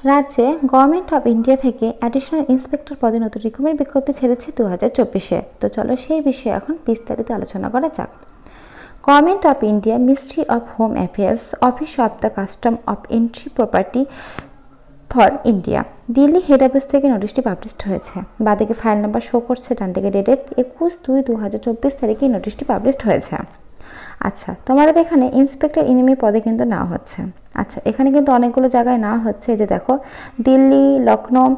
রাজ্যে government of India থেকে additional inspector পদে নতুন রিক্রুটমেন্ট বিজ্ঞপ্তি ছেড়েছে 2024-এ। তো চলো সেই বিষয়ে এখন বিস্তারিত আলোচনা করা যাক। Government of India, ministry of home affairs, office of the custom of entry property for India, Delhi head office থেকে নোটিশটি পাবলিশড হয়েছে। বাদিকে ফাইল নাম্বার শো করছে, ডান দিকে ডেটেড 21/2/2024 তারিখে নোটিশটি পাবলিশড হয়েছে। আচ্ছা, তোমাদের এখানে ইন্সপেক্টর ইনিমি পদে কিন্তু না হচ্ছে। আচ্ছা, এখানে কিন্তু অনেকগুলো জায়গায় না হচ্ছে। এই যে দেখো, দিল্লি, লখনৌ,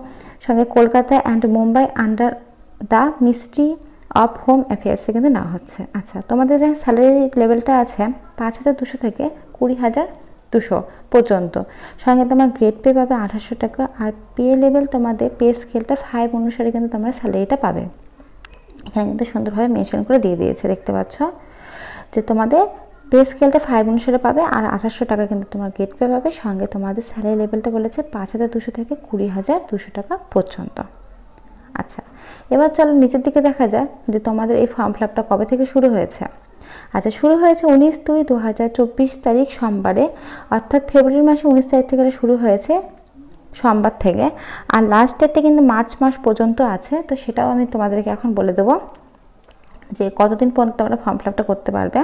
সঙ্গে Kolkata and Mumbai under the ministry of home অ্যাফেয়ার্সে কিন্তু না হচ্ছে। আচ্ছা, তোমাদের স্যালারি লেভেলটা আছে 5,200 থেকে 20,200 পর্যন্ত। সঙ্গে তোমার গ্রেড পে পাবে 800 টাকা। আর পে লেভেল তোমাদের পে স্কেলটা 5 অনুসারে কিন্তু তোমরা স্যালারিটা পাবে। এখানে কিন্তু সুন্দরভাবে মেনশন করে দিয়ে দিয়েছে, দেখতে পাচ্ছ যে তোমাদের পে স্কেলটা 5 অনুসারে পাবে আর 800 টাকা কিন্তু তোমার গেট পে পাবে। সঙ্গে তোমাদের স্যালারি লেভেলটা বলেছে 5,200 থেকে 20,200 টাকা পর্যন্ত। আচ্ছা, এবার চলো নিচের দিকে দেখা যায় যে তোমাদের এই ফর্ম ফিল আপটা কবে থেকে শুরু হয়েছে। আচ্ছা, শুরু হয়েছে 19/2/2024 তারিখ সোমবারে, অর্থাৎ ফেব্রুয়ারি মাসে 19 তারিখ থেকে শুরু হয়েছে সোমবার থেকে। আর লাস্ট ডেটটা কিন্তু মার্চ মাস পর্যন্ত আছে। তো সেটাও আমি তোমাদেরকে এখন বলে দেবো যে কতদিন পর্যন্ত তোমরা ফর্ম ফিল আপটা করতে পারবে।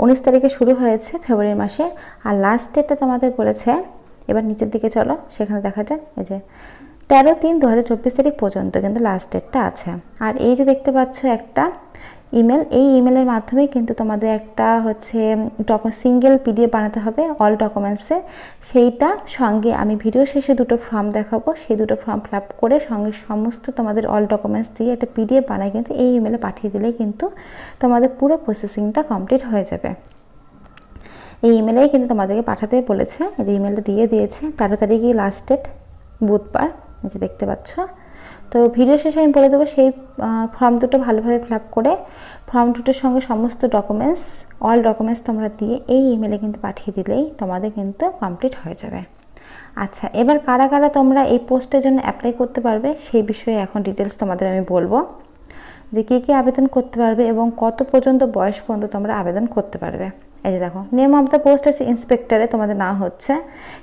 19 তারিখে শুরু হয়েছে ফেব্রুয়ারি মাসে, আর লাস্ট ডেটটা তোমাদের বলেছে, এবার নিচের দিকে চলো, সেখানে দেখা যায় এই যে 13/3/2024 তারিখ পর্যন্ত কিন্তু লাস্ট ডেটটা আছে। আর এই যে দেখতে পাচ্ছ একটা ইমেল, এই ইমেলের মাধ্যমে কিন্তু তোমাদের একটা হচ্ছে সিঙ্গেল পিডিএফ বানাতে হবে অল ডকুমেন্টসে। সেইটা সঙ্গে আমি ভিডিও শেষে দুটো ফর্ম দেখাবো, সেই দুটো ফর্ম ফিল আপ করে সঙ্গে সমস্ত তোমাদের অল ডকুমেন্টস দিয়ে একটা পিডিএফ বানায় কিন্তু এই ইমেলে পাঠিয়ে দিলেই কিন্তু তোমাদের পুরো প্রসেসিংটা কমপ্লিট হয়ে যাবে। এই ইমেলেই কিন্তু তোমাদেরকে পাঠাতে বলেছে, এই ইমেলটা দিয়ে দিয়েছে। 13 তারিখে লাস্ট ডেট, বুধবার, যে দেখতে পাচ্ছ। তো ভিডিও শেষে আমি বলে দেবো সেই ফর্ম দুটো ভালোভাবে ফিল আপ করে ফর্ম দুটোর সঙ্গে সমস্ত ডকুমেন্টস অল ডকুমেন্টস তোমরা দিয়ে এই ইমেলে কিন্তু পাঠিয়ে দিলেই তোমাদের কিন্তু কমপ্লিট হয়ে যাবে। আচ্ছা, এবার কারা কারা তোমরা এই পোস্টের জন্য অ্যাপ্লাই করতে পারবে সেই বিষয়ে এখন ডিটেলস তোমাদের আমি বলবো, যে কে কে আবেদন করতে পারবে এবং কত পর্যন্ত বয়স পর্যন্ত তোমরা আবেদন করতে পারবে। এই যে দেখো, নেম অফ দ্য পোস্ট আছে ইন্সপেক্টরে তোমাদের না হচ্ছে।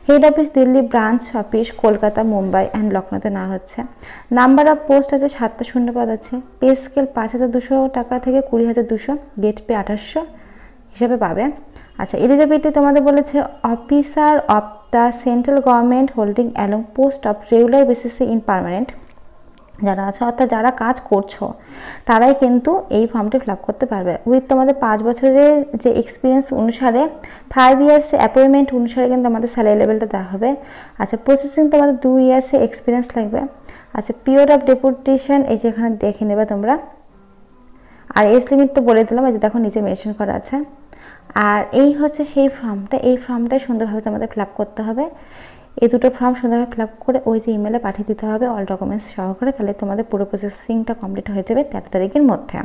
Head office Delhi, branch office Kolkata, Mumbai and লখনৌতে না হচ্ছে। নাম্বার অফ পোস্ট আছে 7টা শূন্যপদ আছে। পে স্কেল 5,200 টাকা থেকে 20,200, গেট পে 800 হিসাবে পাবে। আচ্ছা, এলিজিবিলিটি তোমাদের বলেছে officer of the central government holding along post of regular বেসিসে ইন পার্মানেন্ট যারা আছে, অর্থাৎ যারা কাজ করছো তারাই কিন্তু এই ফর্মটি ফিল আপ করতে পারবে। উইথ তোমাদের 5 বছরের যে এক্সপিরিয়েন্স অনুসারে 5 ইয়ার্স অ্যাপয়েন্টমেন্ট অনুসারে কিন্তু আমাদের স্যালারি লেভেলটা দেওয়া হবে। আচ্ছা, প্রসেসিং তোমাদের 2 ইয়ার্সে এক্সপিরিয়েন্স লাগবে। আচ্ছা, পিরিয়ড অফ ডেপুটেশন এই যে এখানে দেখে নেবে তোমরা। আর এজ লিমিট তো বলে দিলাম, এই যে দেখো নিচে মেনশন করা আছে। আর এই হচ্ছে সেই ফর্মটা, এই ফর্মটাই সুন্দরভাবে তোমাদের ফিল আপ করতে হবে। এই দুটো ফর্ম সুন্দরভাবে ফিল আপ করে ওই যে ইমেলে পাঠিয়ে দিতে হবে অল ডকুমেন্টস সহকারে, তাহলে তোমাদের পুরো প্রসেসিংটা কমপ্লিট হয়ে যাবে 13 তারিখের মধ্যে।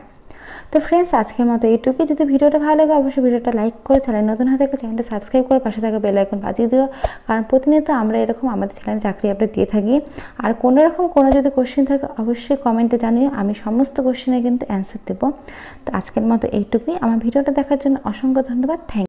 তো ফ্রেন্ডস, আজকের মতো এইটুকুই। যদি ভিডিওটা ভালো লাগে অবশ্যই ভিডিওটা লাইক করে, চ্যানেল নতুন হয়ে থাকলে চ্যানেলটা সাবস্ক্রাইব করে পাশে থাকা বেল আইকন বাজিয়ে দিও, কারণ প্রতিনিয়ত আমরা এরকম আমাদের চ্যানেলে চাকরি আপডেট দিয়ে থাকি। আর কোনো যদি কোশ্চেন থাকে অবশ্যই কমেন্টে জানিও, আমি সমস্ত কোশ্চেনে কিন্তু অ্যান্সার দেবো। তো আজকের মতো এইটুকুই। আমার ভিডিওটা দেখার জন্য অসংখ্য ধন্যবাদ। Thank you.